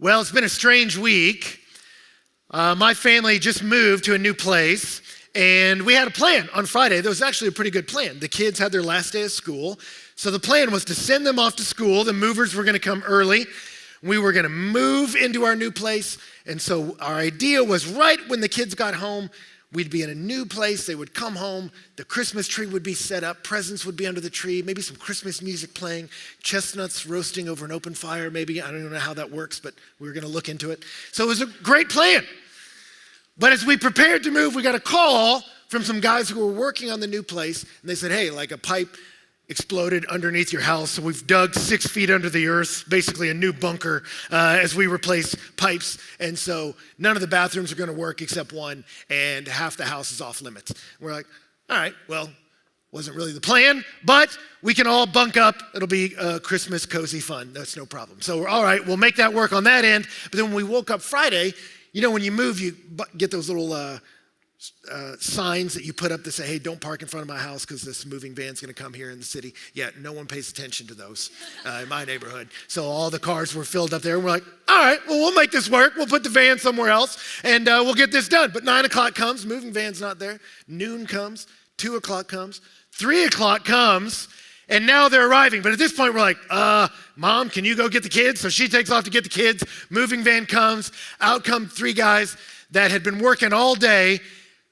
Well, it's been a strange week. My family just moved to a new place, and we had a plan on Friday. That was actually a pretty good plan. The kids had their last day of school, so the plan was to send them off to school. The movers were going to come early. We were going to move into our new place, and so our idea was right when the kids got home, we'd be in a new place. They would come home. The Christmas tree would be set up. Presents would be under the tree. Maybe some Christmas music playing. Chestnuts roasting over an open fire. Maybe, I don't even know how that works, but we were going to look into it. So it was a great plan. But as we prepared to move, we got a call from some guys who were working on the new place. And they said, hey, like a pipe exploded underneath your house. So we've dug 6 feet under the earth, basically a new bunker as we replace pipes. And so none of the bathrooms are going to work except one, and half the house is off limits. We're like, all right, well, wasn't really the plan, but we can all bunk up. It'll be Christmas cozy fun. That's no problem. So we're all right, we'll make that work on that end. But then when we woke up Friday, you know, when you move, you get those little signs that you put up that say, hey, don't park in front of my house because this moving van's going to come here in the city. Yeah, no one pays attention to those in my neighborhood. So all the cars were filled up there. And we're like, all right, well, we'll make this work. We'll put the van somewhere else and we'll get this done. But 9 o'clock comes, moving van's not there. Noon comes, 2 o'clock comes, 3 o'clock comes, and now they're arriving. But at this point, we're like, Mom, can you go get the kids? So she takes off to get the kids. Moving van comes. Out come 3 guys that had been working all day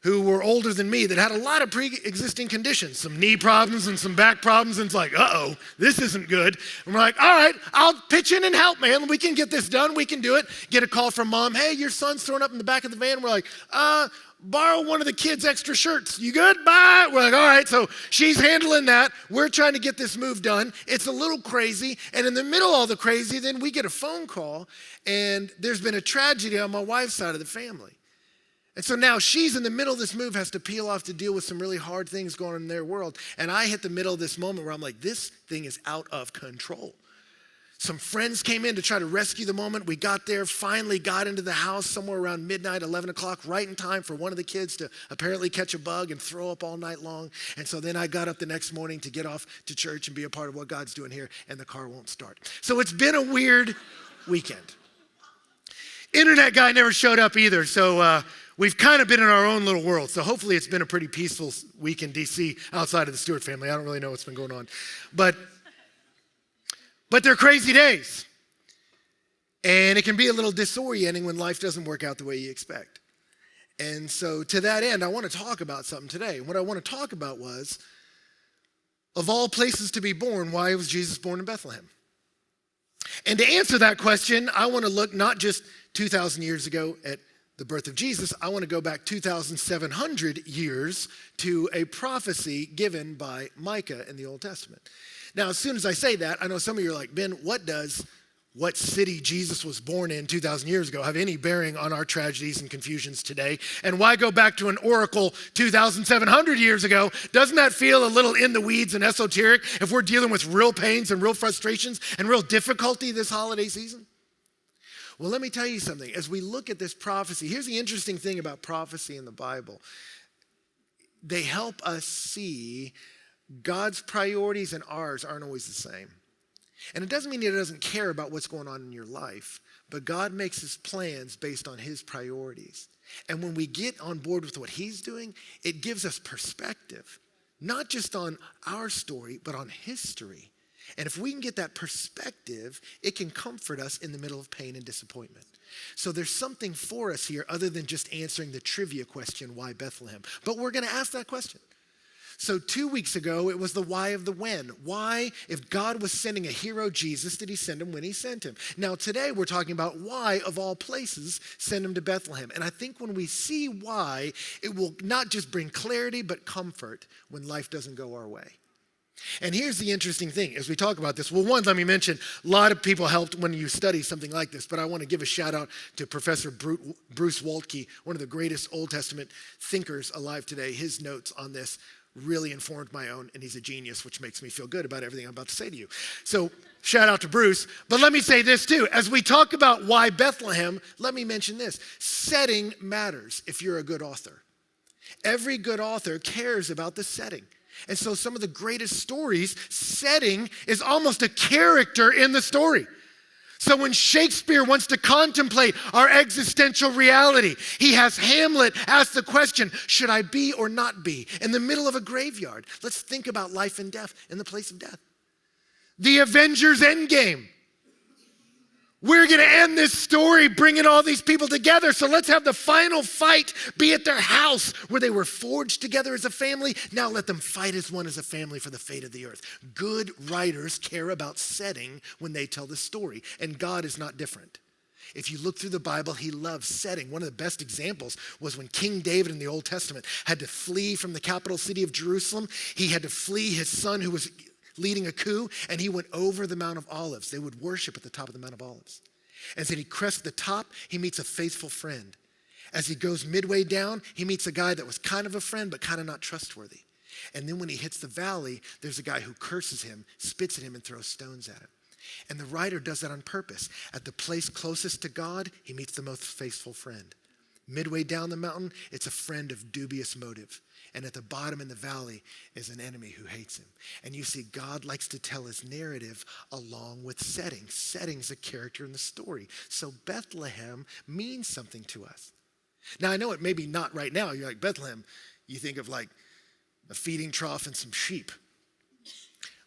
who were older than me that had a lot of pre-existing conditions, some knee problems and some back problems, and it's like, uh-oh, this isn't good. And we're like, all right, I'll pitch in and help, man. We can get this done. We can do it. Get a call from Mom. Hey, your son's thrown up in the back of the van. We're like, borrow one of the kids' extra shirts. You good? Bye. We're like, all right. So she's handling that. We're trying to get this move done. It's a little crazy. And in the middle of all the crazy, then we get a phone call, and there's been a tragedy on my wife's side of the family. And so now she's in the middle of this move, has to peel off to deal with some really hard things going on in their world. And I hit the middle of this moment where I'm like, this thing is out of control. Some friends came in to try to rescue the moment. We got there, finally got into the house somewhere around midnight, 11 o'clock, right in time for one of the kids to apparently catch a bug and throw up all night long. And so then I got up the next morning to get off to church and be a part of what God's doing here, and the car won't start. So it's been a weird weekend. Internet guy never showed up either, so we've kind of been in our own little world. So hopefully it's been a pretty peaceful week in D.C. outside of the Stuart family. I don't really know what's been going on. But they're crazy days. And it can be a little disorienting when life doesn't work out the way you expect. And so to that end, I want to talk about something today. What I want to talk about was, of all places to be born, why was Jesus born in Bethlehem? And to answer that question, I want to look not just 2,000 years ago at the birth of Jesus. I want to go back 2,700 years to a prophecy given by Micah in the Old Testament. Now, as soon as I say that, I know some of you are like, Ben, what city Jesus was born in 2,000 years ago have any bearing on our tragedies and confusions today? And why go back to an oracle 2,700 years ago? Doesn't that feel a little in the weeds and esoteric if we're dealing with real pains and real frustrations and real difficulty this holiday season? Well, let me tell you something. As we look at this prophecy, here's the interesting thing about prophecy in the Bible. They help us see God's priorities and ours aren't always the same. And it doesn't mean He doesn't care about what's going on in your life, but God makes His plans based on His priorities. And when we get on board with what He's doing, it gives us perspective, not just on our story, but on history. And if we can get that perspective, it can comfort us in the middle of pain and disappointment. So there's something for us here other than just answering the trivia question, why Bethlehem? But we're going to ask that question. So 2 weeks ago, it was the why of the when. Why, if God was sending a hero, Jesus, did He send Him when He sent Him? Now today, we're talking about why, of all places, send Him to Bethlehem. And I think when we see why, it will not just bring clarity, but comfort when life doesn't go our way. And here's the interesting thing as we talk about this. Well, one, let me mention, a lot of people helped when you study something like this, but I want to give a shout out to Professor Bruce Waltke, one of the greatest Old Testament thinkers alive today. His notes on this really informed my own, and he's a genius, which makes me feel good about everything I'm about to say to you. So shout out to Bruce. But let me say this too. As we talk about why Bethlehem, let me mention this. Setting matters if you're a good author. Every good author cares about the setting. And so some of the greatest stories, setting is almost a character in the story. So when Shakespeare wants to contemplate our existential reality, he has Hamlet ask the question, should I be or not be? In the middle of a graveyard. Let's think about life and death in the place of death. The Avengers Endgame. We're going to end this story bringing all these people together. So let's have the final fight be at their house where they were forged together as a family. Now let them fight as one as a family for the fate of the earth. Good writers care about setting when they tell the story. And God is not different. If you look through the Bible, he loves setting. One of the best examples was when King David in the Old Testament had to flee from the capital city of Jerusalem. He had to flee his son who was leading a coup, and he went over the Mount of Olives. They would worship at the top of the Mount of Olives. As he crests the top, he meets a faithful friend. As he goes midway down, he meets a guy that was kind of a friend, but kind of not trustworthy. And then when he hits the valley, there's a guy who curses him, spits at him, and throws stones at him. And the writer does that on purpose. At the place closest to God, he meets the most faithful friend. Midway down the mountain, it's a friend of dubious motive. And at the bottom in the valley is an enemy who hates him. And you see, God likes to tell his narrative along with setting. Setting's a character in the story. So Bethlehem means something to us. Now, I know it may be not right now. You're like, Bethlehem, you think of like a feeding trough and some sheep.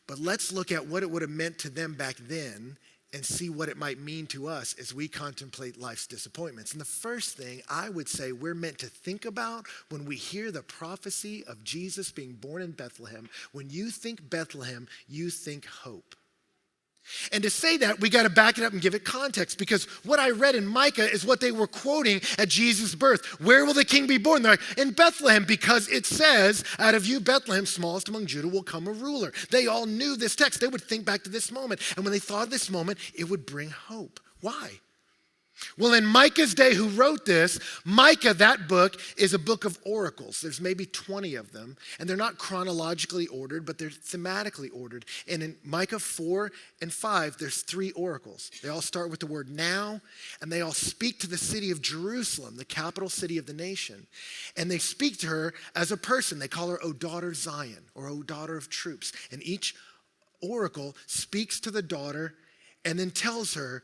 But let's look at what it would have meant to them back then and see what it might mean to us as we contemplate life's disappointments. And the first thing I would say we're meant to think about when we hear the prophecy of Jesus being born in Bethlehem, when you think Bethlehem, you think hope. And to say that, we got to back it up and give it context, because what I read in Micah is what they were quoting at Jesus' birth. Where will the king be born? They're like, in Bethlehem, because it says, out of you, Bethlehem, smallest among Judah, will come a ruler. They all knew this text. They would think back to this moment. And when they thought of this moment, it would bring hope. Why? Well, in Micah's day, who wrote this, Micah, that book, is a book of oracles. There's maybe 20 of them, and they're not chronologically ordered, but they're thematically ordered. And in Micah 4 and 5, there's 3 oracles. They all start with the word now, and they all speak to the city of Jerusalem, the capital city of the nation. And they speak to her as a person. They call her, O daughter Zion, or O daughter of troops. And each oracle speaks to the daughter and then tells her,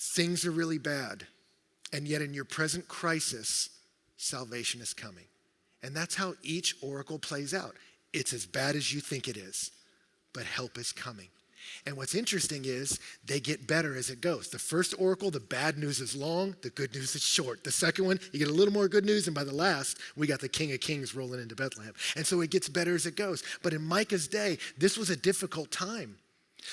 things are really bad, and yet in your present crisis, salvation is coming. And that's how each oracle plays out. It's as bad as you think it is, but help is coming. And what's interesting is they get better as it goes. The first oracle, the bad news is long, the good news is short. The second one, you get a little more good news, and by the last, we got the King of Kings rolling into Bethlehem. And so it gets better as it goes. But in Micah's day, this was a difficult time.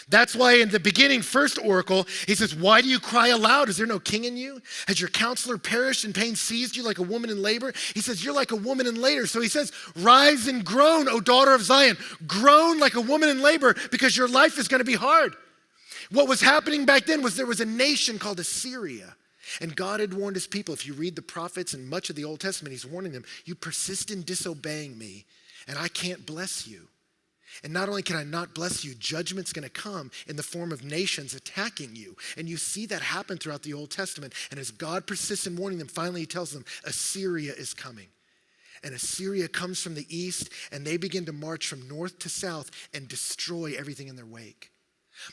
That's why in the beginning, first oracle, he says, why do you cry aloud? Is there no king in you? Has your counselor perished and pain seized you like a woman in labor? He says, you're like a woman in labor. So he says, rise and groan, O daughter of Zion. Groan like a woman in labor, because your life is going to be hard. What was happening back then was there was a nation called Assyria. And God had warned his people. If you read the prophets and much of the Old Testament, he's warning them, you persist in disobeying me, and I can't bless you. And not only can I not bless you, judgment's going to come in the form of nations attacking you. And you see that happen throughout the Old Testament. And as God persists in warning them, finally he tells them, Assyria is coming. And Assyria comes from the east, and they begin to march from north to south and destroy everything in their wake.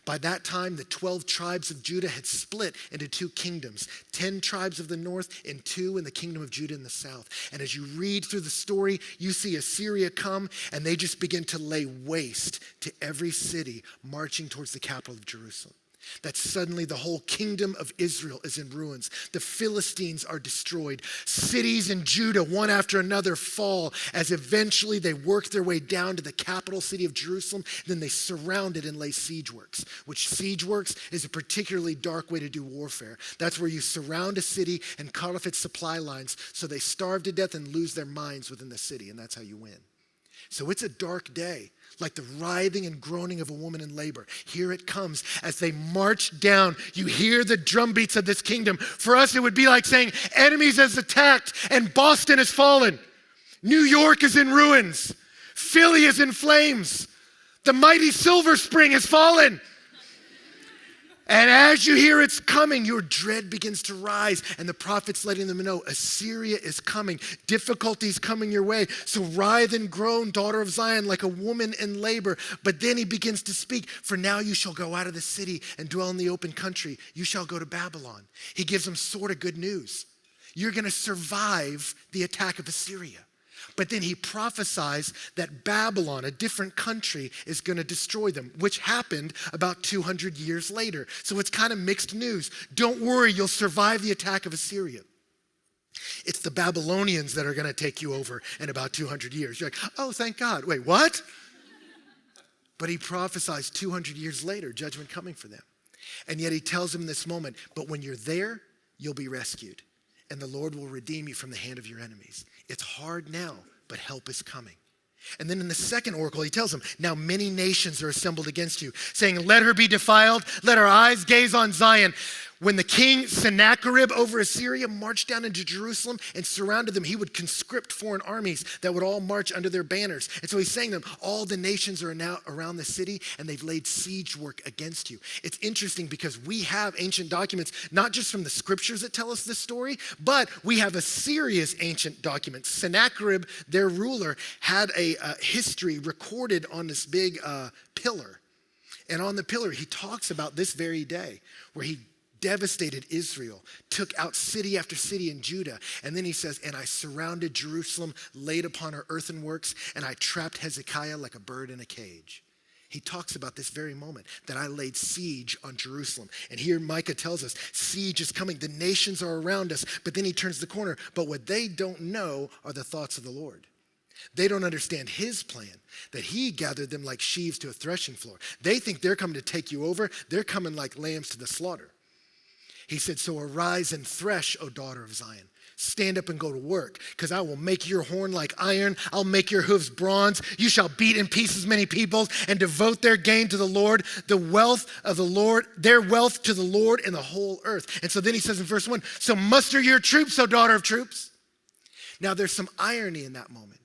By that time, the 12 tribes of Judah had split into 2 kingdoms, 10 tribes of the north and 2 in the kingdom of Judah in the south. And as you read through the story, you see Assyria come, and they just begin to lay waste to every city, marching towards the capital of Jerusalem. That suddenly the whole kingdom of Israel is in ruins. The Philistines are destroyed. Cities in Judah, one after another, fall as eventually they work their way down to the capital city of Jerusalem. Then they surround it and lay siege works, which siege works is a particularly dark way to do warfare. That's where you surround a city and cut off its supply lines so they starve to death and lose their minds within the city, and that's how you win. So it's a dark day, like the writhing and groaning of a woman in labor. Here it comes as they march down. You hear the drum beats of this kingdom. For us, it would be like saying, enemies has attacked and Boston has fallen. New York is in ruins. Philly is in flames. The mighty Silver Spring has fallen. And as you hear it's coming, your dread begins to rise. And the prophet's letting them know Assyria is coming. Difficulties coming your way. So writhe and groan, daughter of Zion, like a woman in labor. But then he begins to speak. For now you shall go out of the city and dwell in the open country. You shall go to Babylon. He gives them sort of good news. You're going to survive the attack of Assyria. But then he prophesies that Babylon, a different country, is going to destroy them, which happened about 200 years later. So it's kind of mixed news. Don't worry, you'll survive the attack of Assyria. It's the Babylonians that are going to take you over in about 200 years. You're like, oh, thank God. Wait, what? But he prophesies 200 years later, judgment coming for them. And yet he tells them in this moment, but when you're there, you'll be rescued. And the Lord will redeem you from the hand of your enemies. It's hard now, but help is coming. And then in the second oracle, he tells them, now many nations are assembled against you, saying, let her be defiled, let our eyes gaze on Zion. When the king Sennacherib over Assyria marched down into Jerusalem and surrounded them, he would conscript foreign armies that would all march under their banners. And so he's saying to them, all the nations are now around the city and they've laid siege work against you. It's interesting because we have ancient documents, not just from the scriptures that tell us this story, but we have Assyria's ancient documents. Sennacherib, their ruler, had a history recorded on this big pillar. And on the pillar, he talks about this very day where he devastated Israel, took out city after city in Judah. And then he says, and I surrounded Jerusalem, laid upon her earthenworks, and I trapped Hezekiah like a bird in a cage. He talks about this very moment, that I laid siege on Jerusalem. And here Micah tells us, siege is coming. The nations are around us. But then he turns the corner. But what they don't know are the thoughts of the Lord. They don't understand his plan, that he gathered them like sheaves to a threshing floor. They think they're coming to take you over. They're coming like lambs to the slaughter. He said, so arise and thresh, O daughter of Zion. Stand up and go to work, because I will make your horn like iron. I'll make your hooves bronze. You shall beat in pieces many peoples and devote their gain to the Lord, the wealth of the Lord, their wealth to the Lord in the whole earth. And so then he says in verse 1, so muster your troops, O daughter of troops. Now there's some irony in that moment,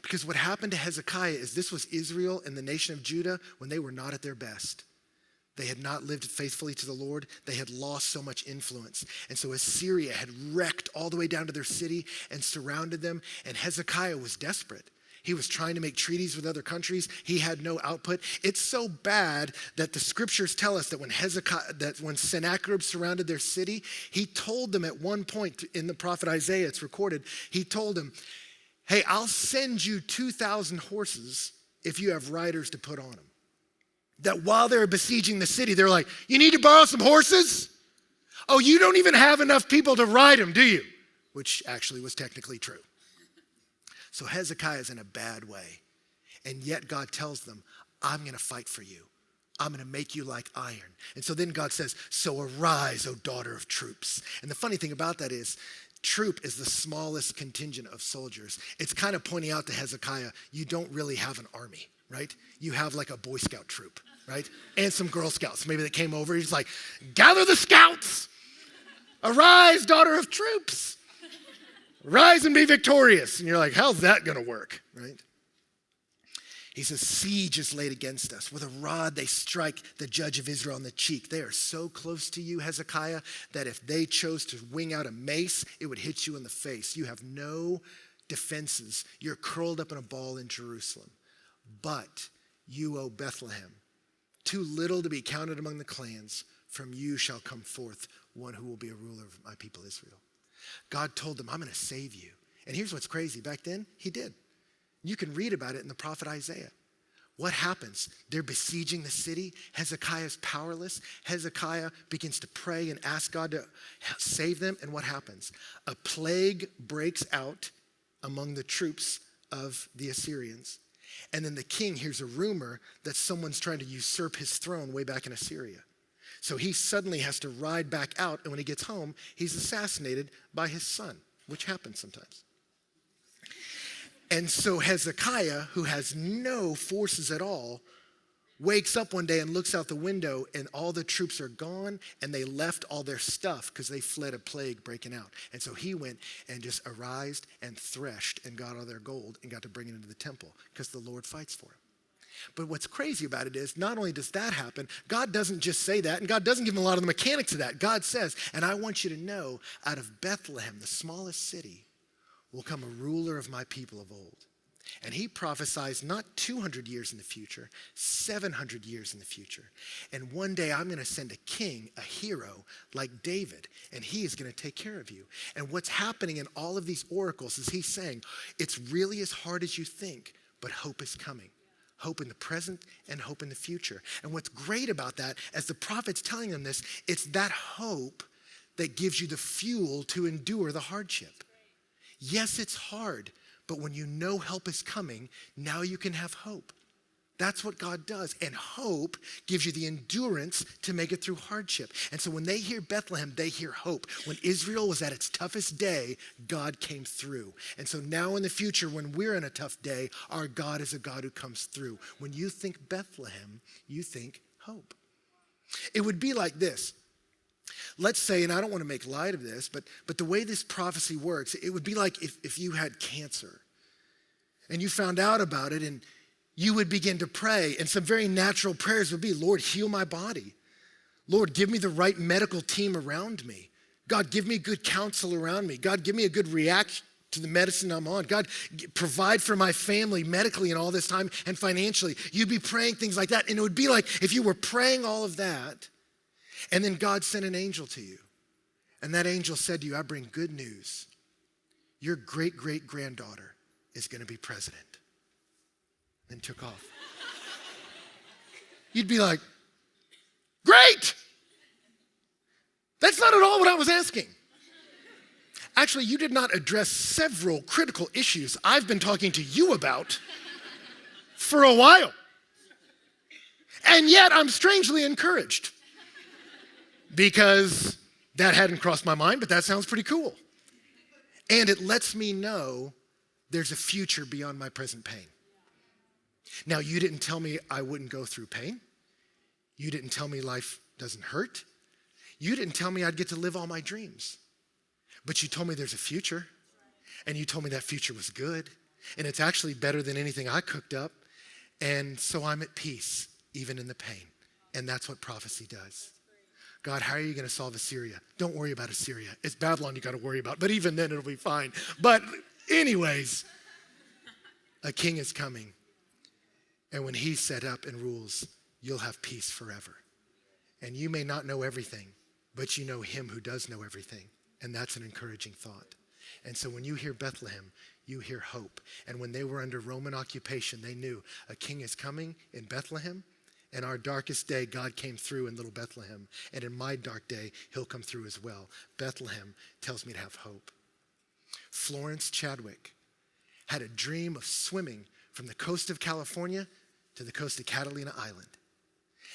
because what happened to Hezekiah is this was Israel and the nation of Judah when they were not at their best. They had not lived faithfully to the Lord. They had lost so much influence. And so Assyria had wrecked all the way down to their city and surrounded them. And Hezekiah was desperate. He was trying to make treaties with other countries. He had no output. It's so bad that the scriptures tell us that when Sennacherib surrounded their city, he told them at one point in the prophet Isaiah, it's recorded, he told them, hey, I'll send you 2,000 horses if you have riders to put on them. That while they were besieging the city, they're like, you need to borrow some horses? Oh, you don't even have enough people to ride them, do you? Which actually was technically true. So Hezekiah is in a bad way. And yet God tells them, I'm going to fight for you. I'm going to make you like iron. And so then God says, so arise, O daughter of troops. And the funny thing about that is, troop is the smallest contingent of soldiers. It's kind of pointing out to Hezekiah, you don't really have an army. Right? You have like a Boy Scout troop, right? And some Girl Scouts. Maybe they came over. He's like, gather the scouts. Arise, daughter of troops. Rise and be victorious. And you're like, how's that going to work, right? He says, siege is laid against us. With a rod, they strike the judge of Israel on the cheek. They are so close to you, Hezekiah, that if they chose to wing out a mace, it would hit you in the face. You have no defenses. You're curled up in a ball in Jerusalem. But you, O Bethlehem, too little to be counted among the clans, from you shall come forth one who will be a ruler of my people Israel. God told them, I'm going to save you. And here's what's crazy. Back then, he did. You can read about it in the prophet Isaiah. What happens? They're besieging the city. Hezekiah's powerless. Hezekiah begins to pray and ask God to save them. And what happens? A plague breaks out among the troops of the Assyrians. And then the king hears a rumor that someone's trying to usurp his throne way back in Assyria. So he suddenly has to ride back out, and when he gets home, he's assassinated by his son, which happens sometimes. And so Hezekiah, who has no forces at all, wakes up one day and looks out the window, and all the troops are gone, and they left all their stuff because they fled a plague breaking out. And so he went and just arised and threshed and got all their gold and got to bring it into the temple because the Lord fights for him. But what's crazy about it is not only does that happen, God doesn't just say that, and God doesn't give him a lot of the mechanics of that. God says, and I want you to know, out of Bethlehem, the smallest city, will come a ruler of my people of old. And he prophesies not 200 years in the future, 700 years in the future. And one day I'm going to send a king, a hero like David, and he is going to take care of you. And what's happening in all of these oracles is he's saying, it's really as hard as you think, but hope is coming. Hope in the present and hope in the future. And what's great about that, as the prophet's telling them this, it's that hope that gives you the fuel to endure the hardship. Yes, it's hard, but when you know help is coming, now you can have hope. That's what God does. And hope gives you the endurance to make it through hardship. And so when they hear Bethlehem, they hear hope. When Israel was at its toughest day, God came through. And so now in the future, when we're in a tough day, our God is a God who comes through. When you think Bethlehem, you think hope. It would be like this. Let's say, and I don't want to make light of this, but the way this prophecy works, it would be like if you had cancer and you found out about it, and you would begin to pray, and some very natural prayers would be, Lord, heal my body. Lord, give me the right medical team around me. God, give me good counsel around me. God, give me a good reaction to the medicine I'm on. God, provide for my family medically and all this time and financially. You'd be praying things like that, and it would be like if you were praying all of that, and then God sent an angel to you. And that angel said to you, I bring good news. Your great-great-granddaughter is going to be president. And took off. You'd be like, great! That's not at all what I was asking. Actually, you did not address several critical issues I've been talking to you about for a while. And yet I'm strangely encouraged. Because that hadn't crossed my mind, but that sounds pretty cool. And it lets me know there's a future beyond my present pain. Now, you didn't tell me I wouldn't go through pain. You didn't tell me life doesn't hurt. You didn't tell me I'd get to live all my dreams. But you told me there's a future. And you told me that future was good. And it's actually better than anything I cooked up. And so I'm at peace, even in the pain. And that's what prophecy does. God, how are you going to solve Assyria? Don't worry about Assyria. It's Babylon you got to worry about. But even then, it'll be fine. But anyways, a king is coming. And when he's set up and rules, you'll have peace forever. And you may not know everything, but you know him who does know everything. And that's an encouraging thought. And so when you hear Bethlehem, you hear hope. And when they were under Roman occupation, they knew a king is coming in Bethlehem. In our darkest day, God came through in little Bethlehem. And in my dark day, he'll come through as well. Bethlehem tells me to have hope. Florence Chadwick had a dream of swimming from the coast of California to the coast of Catalina Island.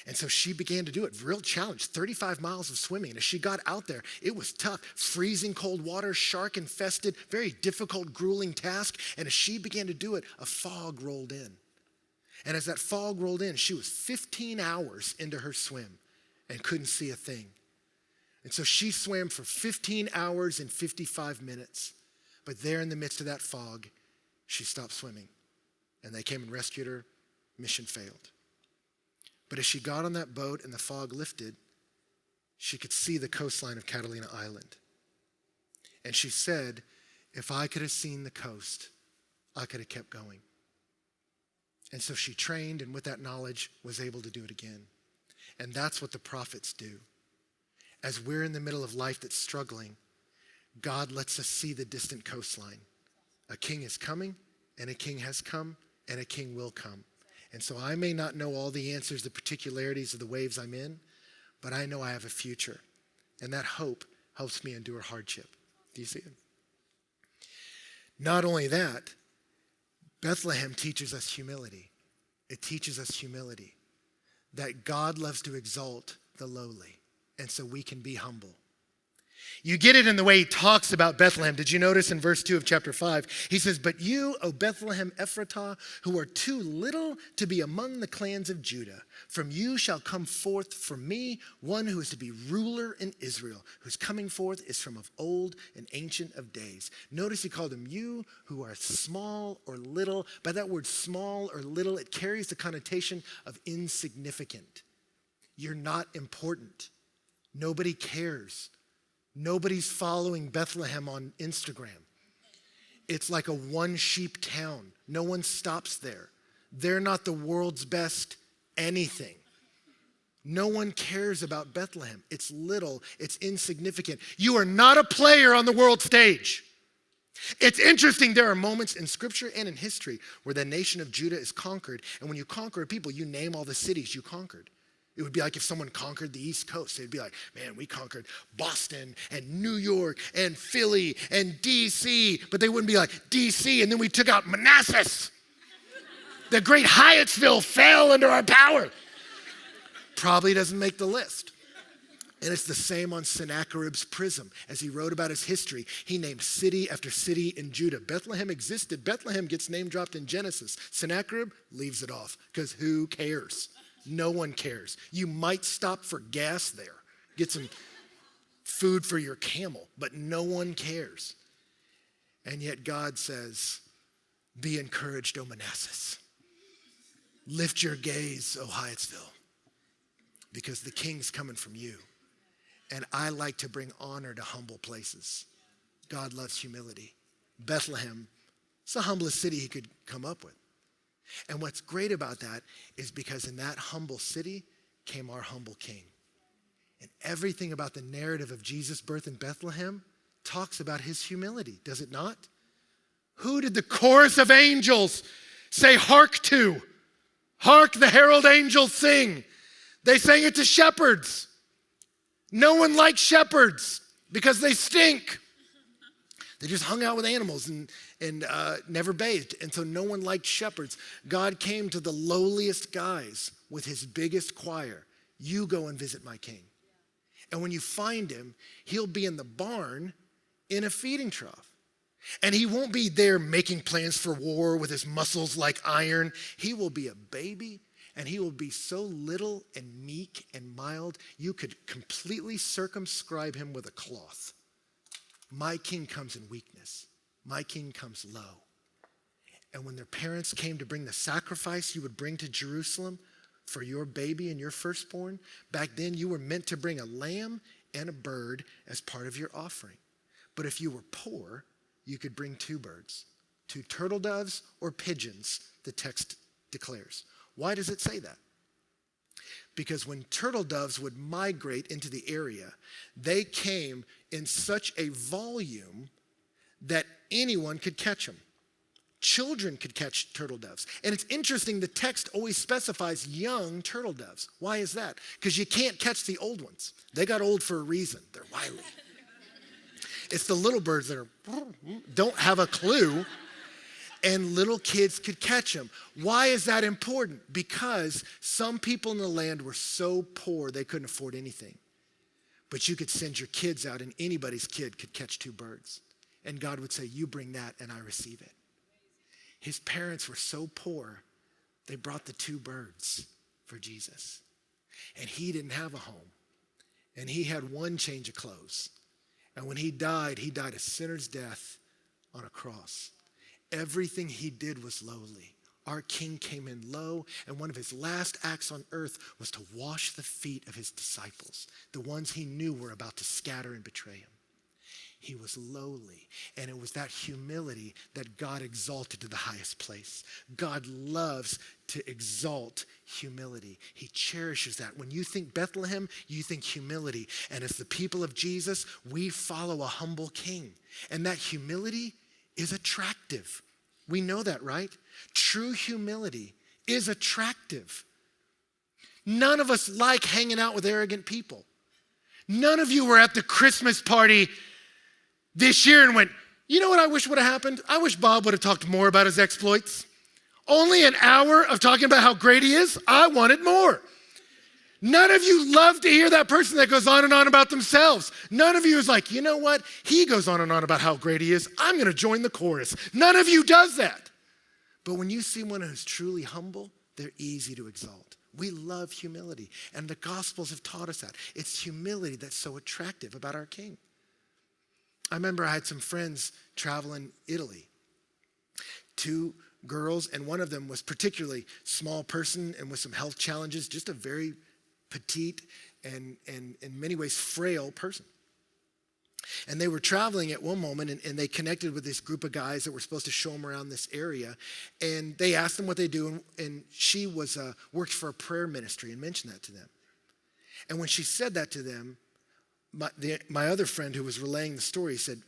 And so she began to do it. Real challenge, 35 miles of swimming. And as she got out there, it was tough. Freezing cold water, shark infested, very difficult, grueling task. And as she began to do it, a fog rolled in. And as that fog rolled in, she was 15 hours into her swim and couldn't see a thing. And so she swam for 15 hours and 55 minutes. But there in the midst of that fog, she stopped swimming. And they came and rescued her. Mission failed. But as she got on that boat and the fog lifted, she could see the coastline of Catalina Island. And she said, if I could have seen the coast, I could have kept going. And so she trained, and with that knowledge, was able to do it again. And that's what the prophets do. As we're in the middle of life that's struggling, God lets us see the distant coastline. A king is coming, and a king has come, and a king will come. And so I may not know all the answers, the particularities of the waves I'm in, but I know I have a future. And that hope helps me endure hardship. Do you see it? Not only that, Bethlehem teaches us humility. It teaches us humility, that God loves to exalt the lowly, and so we can be humble. You get it in the way he talks about Bethlehem. Did you notice in verse 2 of chapter 5? He says, "But you, O Bethlehem Ephratah, who are too little to be among the clans of Judah, from you shall come forth for me one who is to be ruler in Israel, whose coming forth is from of old and ancient of days." Notice he called him you who are small or little. By that word small or little, it carries the connotation of insignificant. You're not important. Nobody cares. Nobody's following Bethlehem on Instagram. It's like a one sheep town. No one stops there. They're not the world's best anything. No one cares about Bethlehem. It's little, it's insignificant. You are not a player on the world stage. It's interesting, there are moments in scripture and in history where the nation of Judah is conquered. And when you conquer a people, you name all the cities you conquered. It would be like if someone conquered the East Coast. They'd be like, man, we conquered Boston and New York and Philly and D.C. But they wouldn't be like, D.C. and then we took out Manassas. The great Hyattsville fell under our power. Probably doesn't make the list. And it's the same on Sennacherib's prism. As he wrote about his history, he named city after city in Judah. Bethlehem existed. Bethlehem gets name dropped in Genesis. Sennacherib leaves it off because who cares? No one cares. You might stop for gas there, get some food for your camel, but no one cares. And yet God says, be encouraged, O Manassas. Lift your gaze, O Hyattsville, because the king's coming from you. And I like to bring honor to humble places. God loves humility. Bethlehem, it's the humblest city he could come up with. And what's great about that is because in that humble city came our humble king. And everything about the narrative of Jesus' birth in Bethlehem talks about his humility, does it not? Who did the chorus of angels say hark to? Hark, the herald angels sing. They sang it to shepherds. No one likes shepherds because they stink. They just hung out with animals and never bathed. And so no one liked shepherds. God came to the lowliest guys with his biggest choir. You go and visit my king. And when you find him, he'll be in the barn in a feeding trough. And he won't be there making plans for war with his muscles like iron. He will be a baby, and he will be so little and meek and mild, you could completely circumscribe him with a cloth. My king comes in weakness. My king comes low. And when their parents came to bring the sacrifice you would bring to Jerusalem for your baby and your firstborn, back then you were meant to bring a lamb and a bird as part of your offering. But if you were poor, you could bring 2 birds, 2 turtle doves or pigeons, the text declares. Why does it say that? Because when turtle doves would migrate into the area, they came in such a volume that anyone could catch them. Children could catch turtle doves. And it's interesting, the text always specifies young turtle doves. Why is that? Because you can't catch the old ones. They got old for a reason. They're wily. It's the little birds that don't have a clue, and little kids could catch them. Why is that important? Because some people in the land were so poor they couldn't afford anything. But you could send your kids out and anybody's kid could catch 2 birds. And God would say, you bring that and I receive it. His parents were so poor, they brought the 2 birds for Jesus. And he didn't have a home. And he had 1 change of clothes. And when he died a sinner's death on a cross. Everything he did was lowly. Our king came in low, and one of his last acts on earth was to wash the feet of his disciples, the ones he knew were about to scatter and betray him. He was lowly, and it was that humility that God exalted to the highest place. God loves to exalt humility. He cherishes that. When you think Bethlehem, you think humility. And as the people of Jesus, we follow a humble king. And that humility is attractive. We know that, right? True humility is attractive. None of us like hanging out with arrogant people. None of you were at the Christmas party this year and went, you know what I wish would have happened? I wish Bob would have talked more about his exploits. Only an hour of talking about how great he is? I wanted more. None of you love to hear that person that goes on and on about themselves. None of you is like, you know what? He goes on and on about how great he is. I'm going to join the chorus. None of you does that. But when you see one who's truly humble, they're easy to exalt. We love humility, and the Gospels have taught us that. It's humility that's so attractive about our King. I remember I had some friends travel in Italy. 2 girls, and one of them was particularly small person and with some health challenges, just a very petite and in many ways frail person. And they were traveling at one moment, and they connected with this group of guys that were supposed to show them around this area. And they asked them what they do, and she was worked for a prayer ministry and mentioned that to them. And when she said that to them, my other friend who was relaying the story said,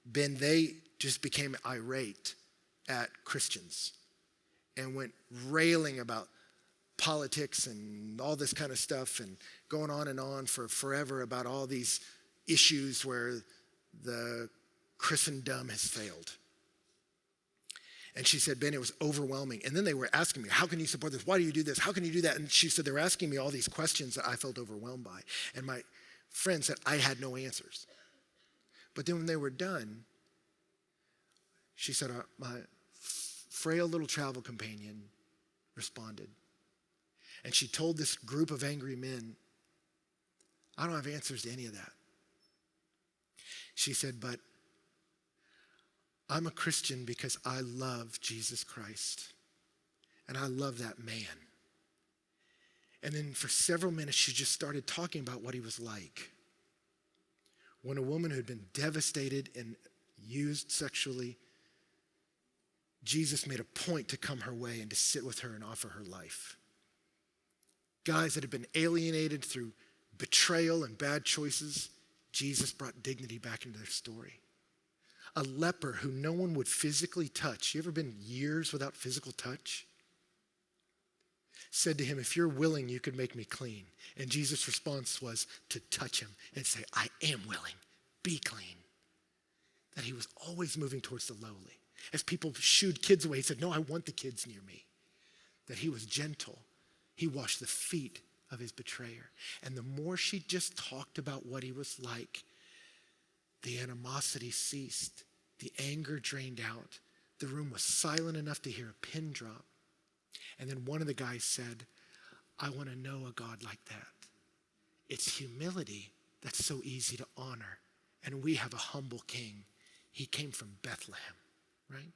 Ben, they just became irate at Christians and went railing about politics and all this kind of stuff and going on and on for forever about all these issues where the Christendom has failed. And she said, Ben, it was overwhelming. And then they were asking me, how can you support this? Why do you do this? How can you do that? And she said, they were asking me all these questions that I felt overwhelmed by. And my friend said, I had no answers. But then when they were done, she said, my frail little travel companion responded. And she told this group of angry men, I don't have answers to any of that. She said, but I'm a Christian because I love Jesus Christ. And I love that man. And then for several minutes, she just started talking about what he was like. When a woman who had been devastated and used sexually, Jesus made a point to come her way and to sit with her and offer her life. Guys that had been alienated through betrayal and bad choices, Jesus brought dignity back into their story. A leper who no one would physically touch. You ever been years without physical touch? Said to him, if you're willing, you could make me clean. And Jesus' response was to touch him and say, I am willing, be clean. That he was always moving towards the lowly. As people shooed kids away, he said, no, I want the kids near me. That he was gentle. He washed the feet of his betrayer. And the more she just talked about what he was like, the animosity ceased. The anger drained out. The room was silent enough to hear a pin drop. And then one of the guys said, I want to know a God like that. It's humility that's so easy to honor. And we have a humble king. He came from Bethlehem, right?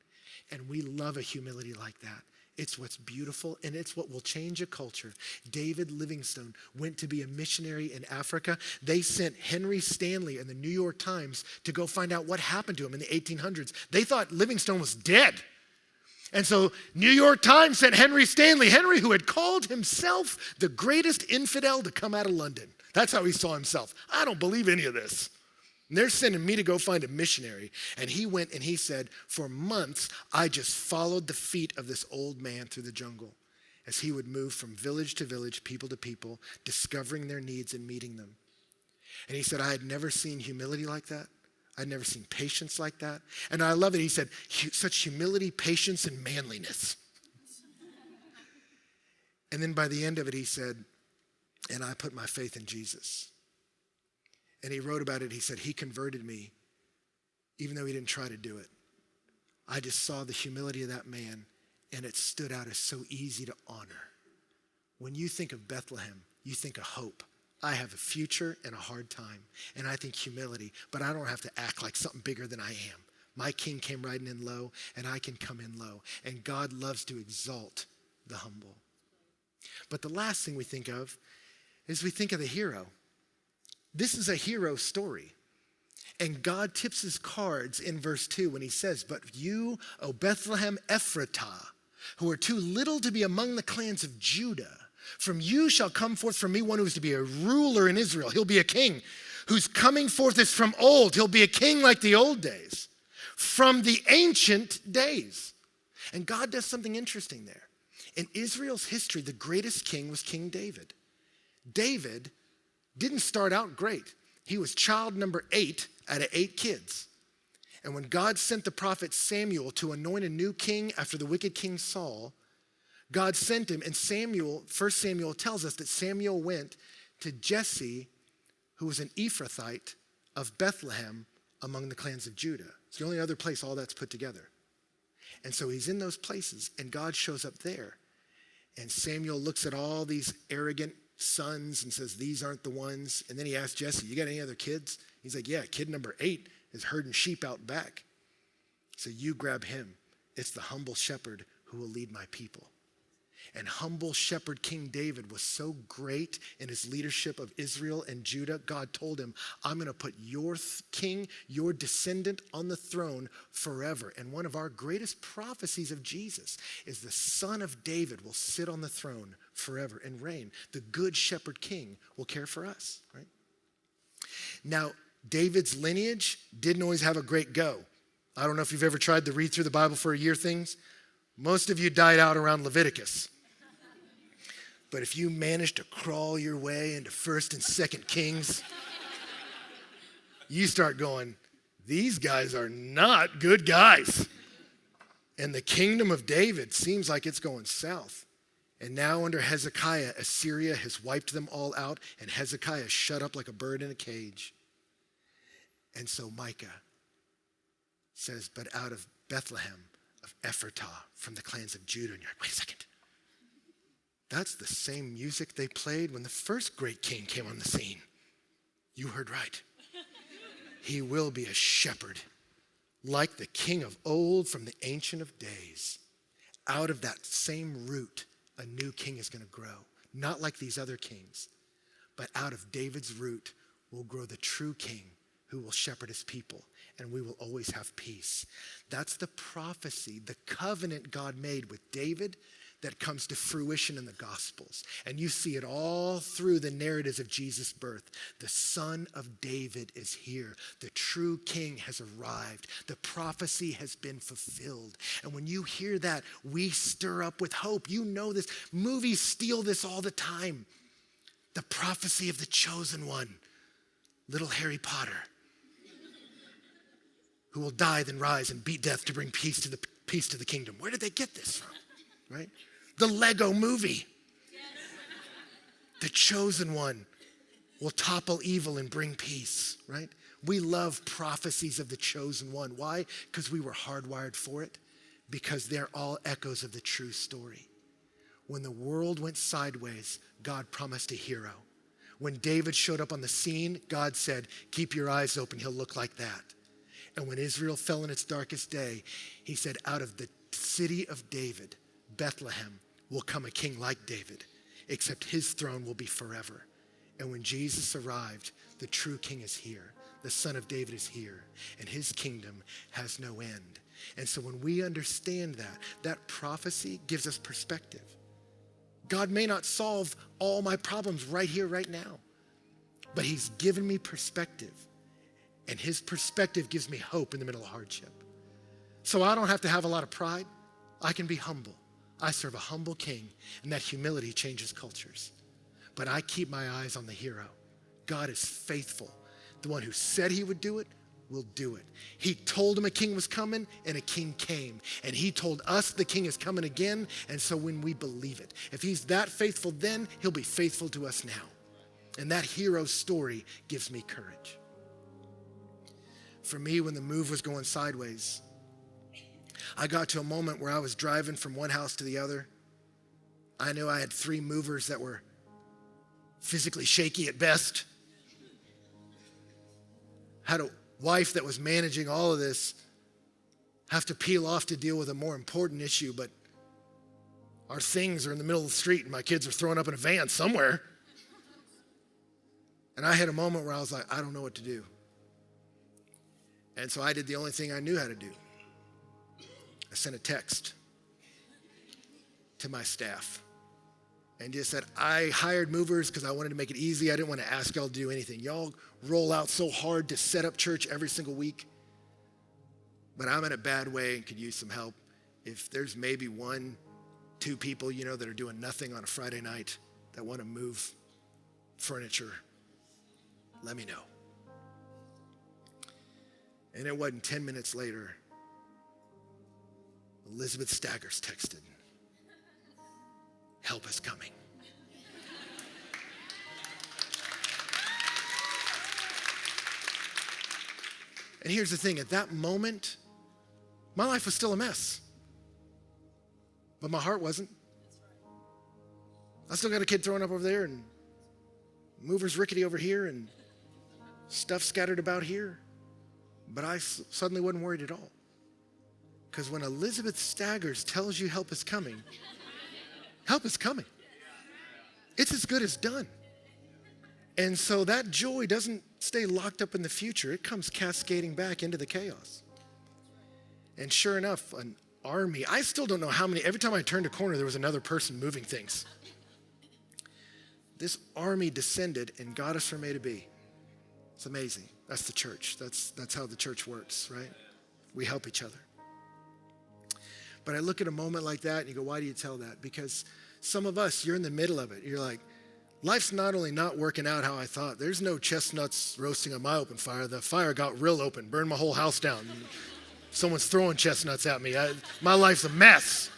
And we love a humility like that. It's what's beautiful, and it's what will change a culture. David Livingstone went to be a missionary in Africa. They sent Henry Stanley in the New York Times to go find out what happened to him in the 1800s. They thought Livingstone was dead. And so New York Times sent Henry Stanley, Henry who had called himself the greatest infidel to come out of London. That's how he saw himself. I don't believe any of this. And they're sending me to go find a missionary. And he went and he said, for months, I just followed the feet of this old man through the jungle as he would move from village to village, people to people, discovering their needs and meeting them. And he said, I had never seen humility like that. I'd never seen patience like that. And I love it. He said, such humility, patience, and manliness. And then by the end of it, he said, and I put my faith in Jesus. And he wrote about it. He said, he converted me, even though he didn't try to do it. I just saw the humility of that man, and it stood out as so easy to honor. When you think of Bethlehem, you think of hope. I have a future and a hard time, and I think humility, but I don't have to act like something bigger than I am. My king came riding in low, and I can come in low, and God loves to exalt the humble. But the last thing we think of is we think of the hero. This is a hero story. And God tips his cards in verse 2 when he says, but you, O Bethlehem Ephratah, who are too little to be among the clans of Judah, from you shall come forth from me one who is to be a ruler in Israel. He'll be a king whose coming forth is from old. He'll be a king like the old days, from the ancient days. And God does something interesting there. In Israel's history, the greatest king was King David. David didn't start out great. He was child number 8 out of 8 kids. And when God sent the prophet Samuel to anoint a new king after the wicked King Saul, God sent him, and Samuel, 1 Samuel tells us that Samuel went to Jesse, who was an Ephrathite of Bethlehem among the clans of Judah. It's the only other place all that's put together. And so he's in those places, and God shows up there. And Samuel looks at all these arrogant sons and says, these aren't the ones. And then he asks Jesse, you got any other kids? He's like, yeah, kid number 8 is herding sheep out back. So you grab him. It's the humble shepherd who will lead my people. And humble shepherd King David was so great in his leadership of Israel and Judah. God told him, I'm going to put your king, your descendant on the throne forever. And one of our greatest prophecies of Jesus is the son of David will sit on the throne forever and reign. The good shepherd king will care for us, right? Now, David's lineage didn't always have a great go. I don't know if you've ever tried to read through the Bible for a year things. Most of you died out around Leviticus. But if you manage to crawl your way into 1st and 2nd Kings, you start going, these guys are not good guys. And the kingdom of David seems like it's going south. And now under Hezekiah, Assyria has wiped them all out, and Hezekiah shut up like a bird in a cage. And so Micah says, but out of Bethlehem, of Ephratah, from the clans of Judah. And you're like, wait a second. That's the same music they played when the first great king came on the scene. You heard right. He will be a shepherd, like the king of old from the Ancient of Days. Out of that same root, a new king is going to grow. Not like these other kings, but out of David's root will grow the true king who will shepherd his people, and we will always have peace. That's the prophecy, the covenant God made with David that comes to fruition in the Gospels. And you see it all through the narratives of Jesus' birth. The Son of David is here. The true King has arrived. The prophecy has been fulfilled. And when you hear that, we stir up with hope. You know this. Movies steal this all the time. The prophecy of the chosen one, little Harry Potter, who will die, then rise, and beat death to bring peace to the kingdom. Where did they get this from, right? The Lego movie. Yes. The chosen one will topple evil and bring peace, right? We love prophecies of the chosen one. Why? Because we were hardwired for it. Because they're all echoes of the true story. When the world went sideways, God promised a hero. When David showed up on the scene, God said, keep your eyes open, he'll look like that. And when Israel fell in its darkest day, he said, out of the city of David, Bethlehem, will come a king like David, except his throne will be forever. And when Jesus arrived, the true king is here. The Son of David is here, and his kingdom has no end. And so when we understand that, that prophecy gives us perspective. God may not solve all my problems right here, right now, but he's given me perspective. And his perspective gives me hope in the middle of hardship. So I don't have to have a lot of pride. I can be humble. I serve a humble king, and that humility changes cultures. But I keep my eyes on the hero. God is faithful. The one who said he would do it will do it. He told him a king was coming, and a king came. And he told us the king is coming again, and so when we believe it, if he's that faithful then, he'll be faithful to us now. And that hero story gives me courage. For me, when the move was going sideways, I got to a moment where I was driving from one house to the other. I knew I had 3 movers that were physically shaky at best. Had a wife that was managing all of this, have to peel off to deal with a more important issue, but our things are in the middle of the street and my kids are thrown up in a van somewhere. And I had a moment where I was like, I don't know what to do. And so I did the only thing I knew how to do. I sent a text to my staff and just said, I hired movers because I wanted to make it easy. I didn't want to ask y'all to do anything. Y'all roll out so hard to set up church every single week. But I'm in a bad way and could use some help. If there's maybe 1, 2 people, that are doing nothing on a Friday night that want to move furniture, let me know. And it wasn't 10 minutes later, Elizabeth Staggers texted. help is coming. And here's the thing, at that moment, my life was still a mess. But my heart wasn't. I still got a kid throwing up over there and movers rickety over here and stuff scattered about here. But I suddenly wasn't worried at all. Because when Elizabeth Staggers tells you help is coming, help is coming. It's as good as done. And so that joy doesn't stay locked up in the future. It comes cascading back into the chaos. And sure enough, an army, I still don't know how many, every time I turned a corner, there was another person moving things. This army descended and got us from A to B. It's amazing. That's the church. That's how the church works, right? We help each other. But I look at a moment like that and you go, why do you tell that? Because some of us, you're in the middle of it. You're like, life's not only not working out how I thought. There's no chestnuts roasting on my open fire. The fire got real open, burned my whole house down. Someone's throwing chestnuts at me. My life's a mess.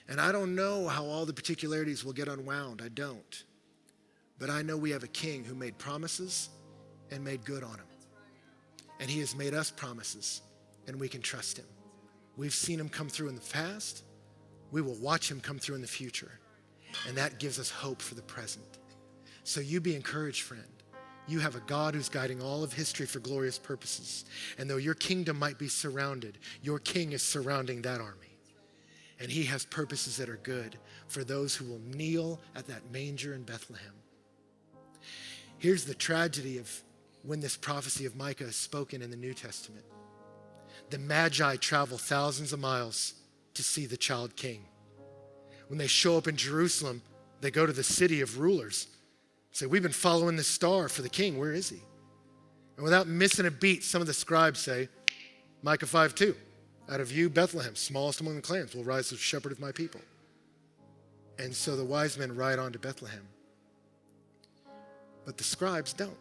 And I don't know how all the particularities will get unwound. I don't. But I know we have a king who made promises and made good on them. And he has made us promises, and we can trust him. We've seen him come through in the past. We will watch him come through in the future. And that gives us hope for the present. So you be encouraged, friend. You have a God who's guiding all of history for glorious purposes. And though your kingdom might be surrounded, your king is surrounding that army. And he has purposes that are good for those who will kneel at that manger in Bethlehem. Here's the tragedy of when this prophecy of Micah is spoken in the New Testament. The Magi travel thousands of miles to see the child king. When they show up in Jerusalem, they go to the city of rulers. Say, we've been following this star for the king. Where is he? And without missing a beat, some of the scribes say, Micah 5:2, out of you, Bethlehem, smallest among the clans, will rise the shepherd of my people. And so the wise men ride on to Bethlehem. But the scribes don't.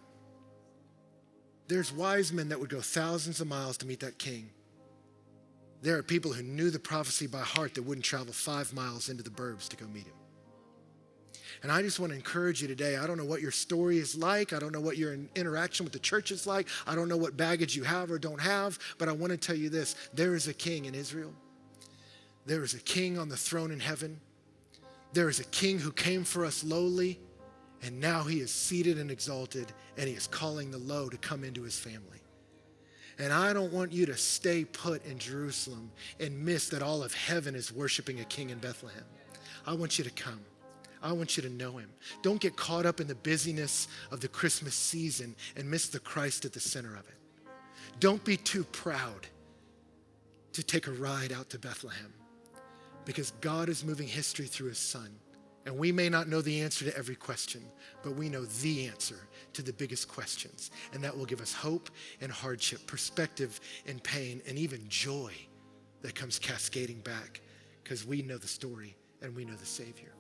There's wise men that would go thousands of miles to meet that king. There are people who knew the prophecy by heart that wouldn't travel 5 miles into the burbs to go meet him. And I just want to encourage you today. I don't know what your story is like. I don't know what your interaction with the church is like. I don't know what baggage you have or don't have. But I want to tell you this. There is a king in Israel. There is a king on the throne in heaven. There is a king who came for us lowly. And now he is seated and exalted. And he is calling the low to come into his family. And I don't want you to stay put in Jerusalem and miss that all of heaven is worshiping a king in Bethlehem. I want you to come. I want you to know him. Don't get caught up in the busyness of the Christmas season and miss the Christ at the center of it. Don't be too proud to take a ride out to Bethlehem, because God is moving history through his son. And we may not know the answer to every question, but we know the answer to the biggest questions. And that will give us hope and hardship, perspective and pain, and even joy that comes cascading back, because we know the story and we know the Savior.